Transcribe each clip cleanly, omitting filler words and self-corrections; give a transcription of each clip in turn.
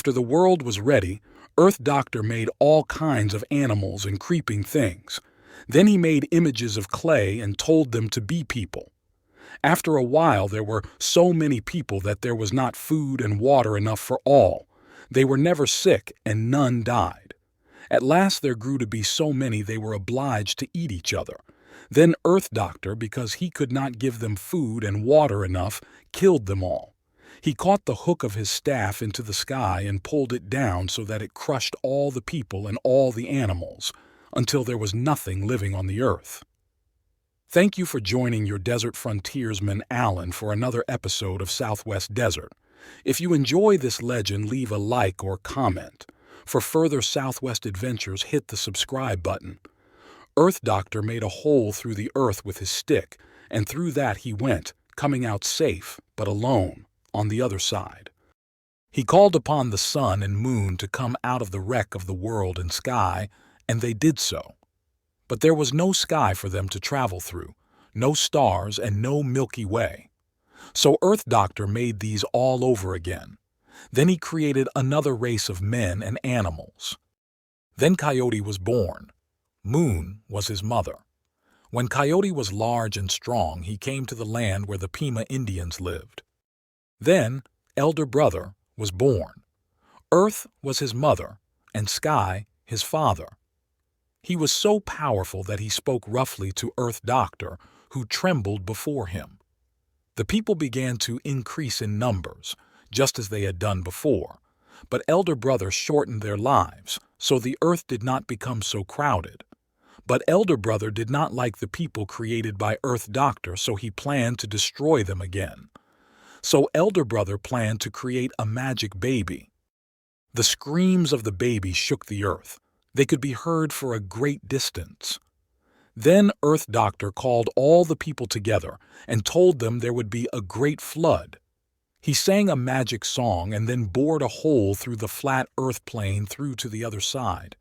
After the world was ready, Earth Doctor made all kinds of animals and creeping things. Then he made images of clay and told them to be people. After a while, there were so many people that there was not food and water enough for all. They were never sick and none died. At last there grew to be so many they were obliged to eat each other. Then Earth Doctor, because he could not give them food and water enough, killed them all. He caught the hook of his staff into the sky and pulled it down so that it crushed all the people and all the animals, until there was nothing living on the earth. Thank you for joining your desert frontiersman Alan for another episode of Southwest Desert. If you enjoy this legend, leave a like or comment. For further Southwest adventures, hit the subscribe button. Earth Doctor made a hole through the earth with his stick, and through that he went, coming out safe, but alone, on the other side. He called upon the sun and moon to come out of the wreck of the world and sky, and they did so. But there was no sky for them to travel through, no stars and no Milky Way. So Earth Doctor made these all over again. Then he created another race of men and animals. Then Coyote was born. Moon was his mother. When Coyote was large and strong, he came to the land where the Pima Indians lived. Then Elder Brother was born. Earth was his mother, and Sky his father. He was so powerful that he spoke roughly to Earth Doctor, who trembled before him. The people began to increase in numbers, just as they had done before, but Elder Brother shortened their lives, so the earth did not become so crowded. But Elder Brother did not like the people created by Earth Doctor, so he planned to destroy them again. So Elder Brother planned to create a magic baby. The screams of the baby shook the earth. They could be heard for a great distance. Then Earth Doctor called all the people together and told them there would be a great flood. He sang a magic song and then bored a hole through the flat earth plane through to the other side.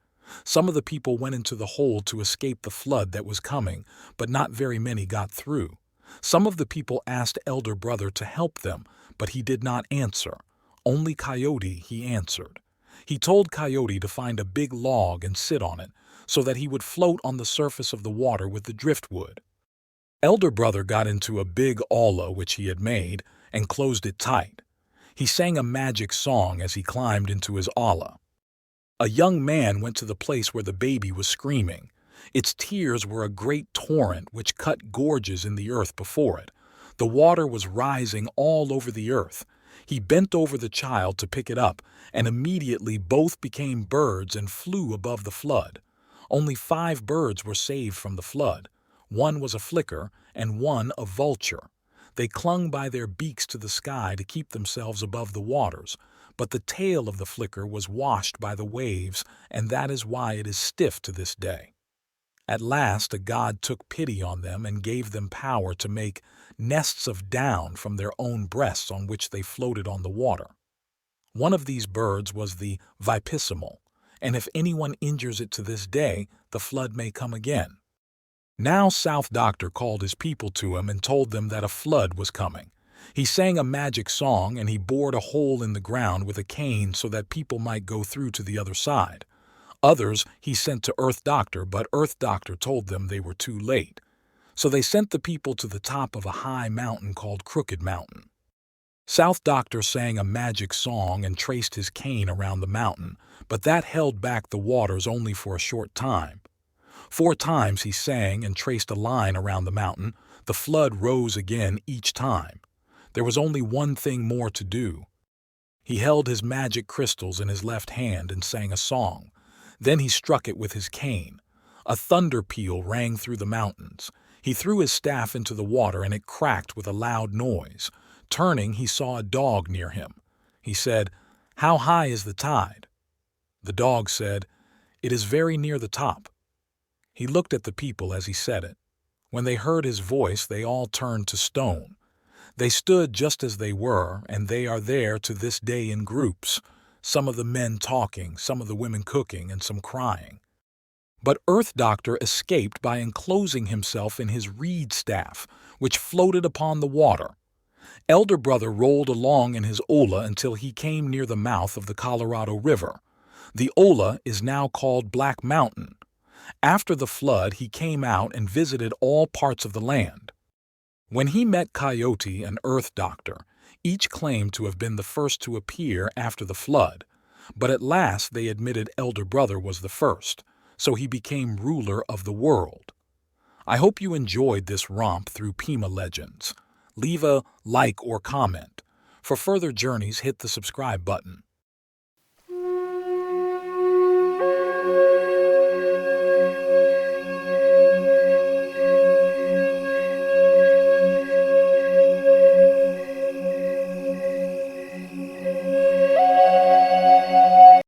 Some of the people went into the hole to escape the flood that was coming, but not very many got through. Some of the people asked Elder Brother to help them, but he did not answer. Only Coyote he answered. He told Coyote to find a big log and sit on it, so that he would float on the surface of the water with the driftwood. Elder Brother got into a big olla which he had made, and closed it tight. He sang a magic song as he climbed into his olla. A young man went to the place where the baby was screaming. Its tears were a great torrent which cut gorges in the earth before it. The water was rising all over the earth. He bent over the child to pick it up, and immediately both became birds and flew above the flood. Only 5 birds were saved from the flood. One was a flicker, and one a vulture. They clung by their beaks to the sky to keep themselves above the waters, but the tail of the flicker was washed by the waves, and that is why it is stiff to this day. At last a god took pity on them and gave them power to make nests of down from their own breasts on which they floated on the water. One of these birds was the vipisimal, and if anyone injures it to this day, the flood may come again. Now South Doctor called his people to him and told them that a flood was coming. He sang a magic song and he bored a hole in the ground with a cane so that people might go through to the other side. Others he sent to Earth Doctor, but Earth Doctor told them they were too late. So they sent the people to the top of a high mountain called Crooked Mountain. South Doctor sang a magic song and traced his cane around the mountain, but that held back the waters only for a short time. 4 times he sang and traced a line around the mountain. The flood rose again each time. There was only one thing more to do. He held his magic crystals in his left hand and sang a song. Then he struck it with his cane. A thunder peal rang through the mountains. He threw his staff into the water and it cracked with a loud noise. Turning, he saw a dog near him. He said, "How high is the tide?" The dog said, "It is very near the top." He looked at the people as he said it. When they heard his voice, they all turned to stone. They stood just as they were, and they are there to this day in groups, some of the men talking, some of the women cooking, and some crying. But Earth Doctor escaped by enclosing himself in his reed staff, which floated upon the water. Elder Brother rolled along in his Ola until he came near the mouth of the Colorado River. The Ola is now called Black Mountain. After the flood, he came out and visited all parts of the land. When he met Coyote and Earth Doctor, each claimed to have been the first to appear after the flood, but at last they admitted Elder Brother was the first, so he became ruler of the world. I hope you enjoyed this romp through Pima legends. Leave a like or comment. For further journeys, hit the subscribe button.